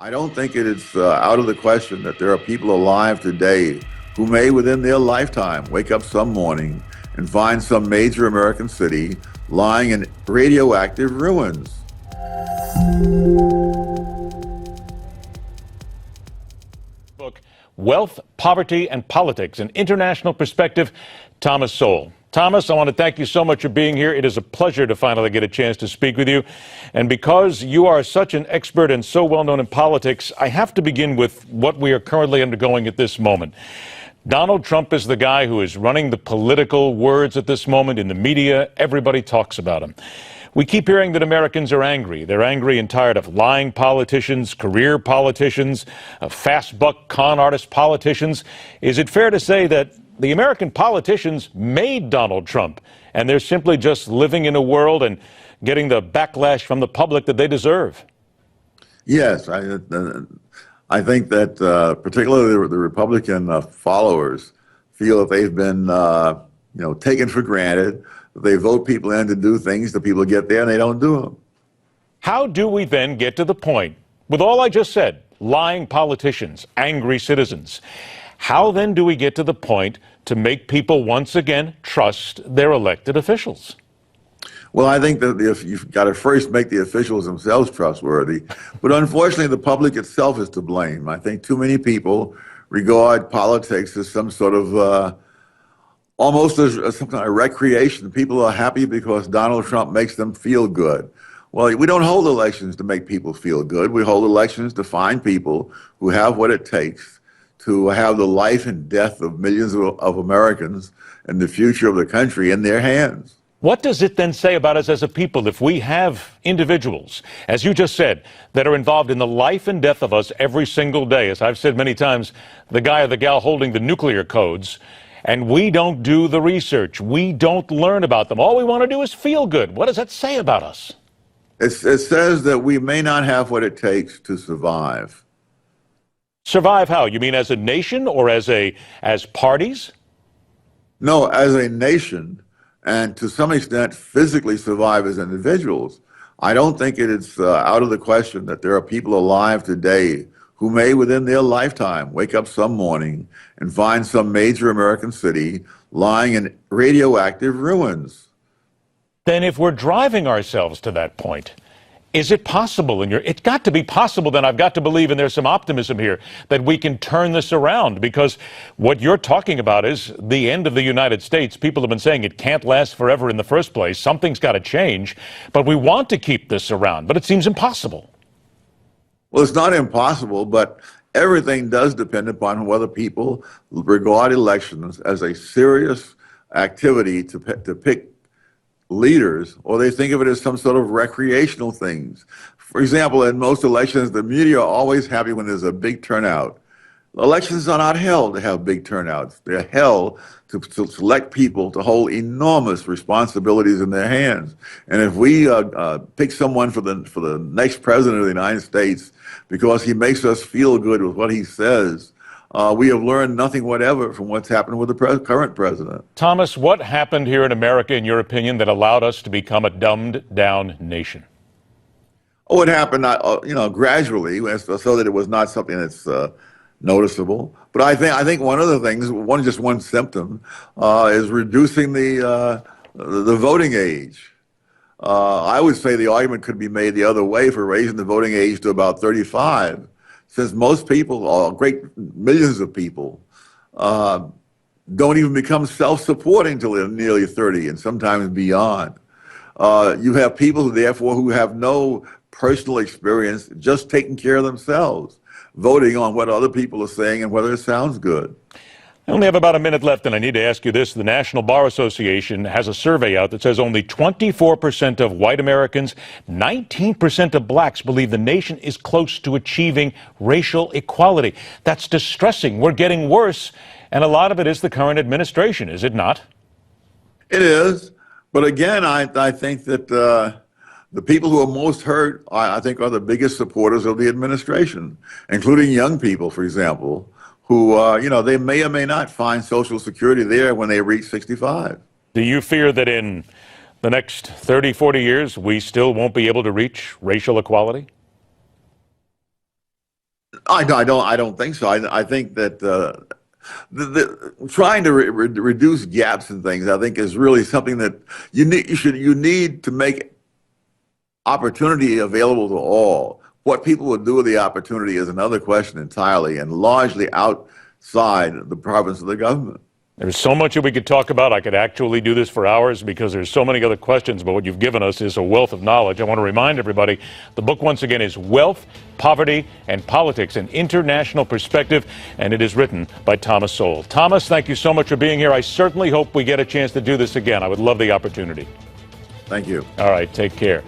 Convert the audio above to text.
I don't think it is out of the question that there are people alive today who may, within their lifetime, wake up some morning and find some major American city lying in radioactive ruins. Book, Wealth, Poverty, and Politics, an International Perspective, Thomas Sowell. Thomas, I want to thank you so much for being here. It is a pleasure to finally get a chance to speak with you. And because you are such an expert and so well known in politics, I have to begin with what we are currently undergoing at this moment. Donald Trump is the guy who is running the political words at this moment in the media. Everybody talks about him. We keep hearing that Americans are angry. They're angry and tired of lying politicians, career politicians, fast buck con artist politicians. Is it fair to say that the American politicians made Donald Trump, and they're simply just living in a world and getting the backlash from the public that they deserve? Yes, I think that particularly the Republican followers feel that they've been taken for granted. They vote people in to do things, the people get there and they don't do them. How do we then get to the point, with all I just said, lying politicians, angry citizens, how then do we get to the point to make people once again trust their elected officials? Well, I think that you've got to first make the officials themselves trustworthy. But unfortunately, the public itself is to blame. I think too many people regard politics as some sort of almost as some kind of recreation. People are happy because Donald Trump makes them feel good. Well, we don't hold elections to make people feel good. We hold elections to find people who have what it takes to have the life and death of millions of Americans and the future of the country in their hands. What does it then say about us as a people if we have individuals, as you just said, that are involved in the life and death of us every single day? As I've said many times, the guy or the gal holding the nuclear codes, and we don't do the research. We don't learn about them. All we want to do is feel good. What does that say about us? It says that we may not have what it takes to survive. Survive how? You mean as a nation or as parties? No, as a nation, and to some extent physically survive as individuals. I don't think it is out of the question that there are people alive today who may, within their lifetime, wake up some morning and find some major American city lying in radioactive ruins. Then if we're driving ourselves to that point, is it possible it's got to be possible, then I've got to believe, and there's some optimism here, that we can turn this around, because what you're talking about is the end of the United States. People have been saying it can't last forever in the first place. Something's got to change, but we want to keep this around, but it seems impossible. Well, it's not impossible, but everything does depend upon whether people regard elections as a serious activity to pick leaders, or they think of it as some sort of recreational things. For example, in most elections, the media are always happy when there's a big turnout. Elections are not held to have big turnouts. They're held to select people to hold enormous responsibilities in their hands. And if we pick someone for the next president of the United States because he makes us feel good with what he says, we have learned nothing whatever from what's happened with the current president. Thomas, what happened here in America, in your opinion, that allowed us to become a dumbed-down nation? Oh, it happened, gradually, so that it was not something that's noticeable. But I think one of the things, one symptom, is reducing the voting age. I would say the argument could be made the other way for raising the voting age to about 35. Since most people, or great millions of people, don't even become self-supporting until they're nearly 30 and sometimes beyond. You have people, therefore, who have no personal experience, just taking care of themselves, voting on what other people are saying and whether it sounds good. I only have about a minute left, and I need to ask you this. The National Bar Association has a survey out that says only 24% of white Americans, 19% of blacks believe the nation is close to achieving racial equality. That's distressing. We're getting worse, and a lot of it is the current administration, is it not? It is. But again, I think that the people who are most hurt, I think, are the biggest supporters of the administration, including young people, for example, who, they may or may not find Social Security there when they reach 65. Do you fear that in the next 30, 40 years, we still won't be able to reach racial equality? I don't think so. I think that trying to reduce gaps and things, I think, is really something that you need to make opportunity available to all. What people would do with the opportunity is another question entirely, and largely outside the province of the government. There's so much that we could talk about. I could actually do this for hours because there's so many other questions, but what you've given us is a wealth of knowledge. I want to remind everybody, the book once again is Wealth, Poverty, and Politics, an International Perspective, and it is written by Thomas Sowell. Thomas, thank you so much for being here. I certainly hope we get a chance to do this again. I would love the opportunity. Thank you. All right, take care.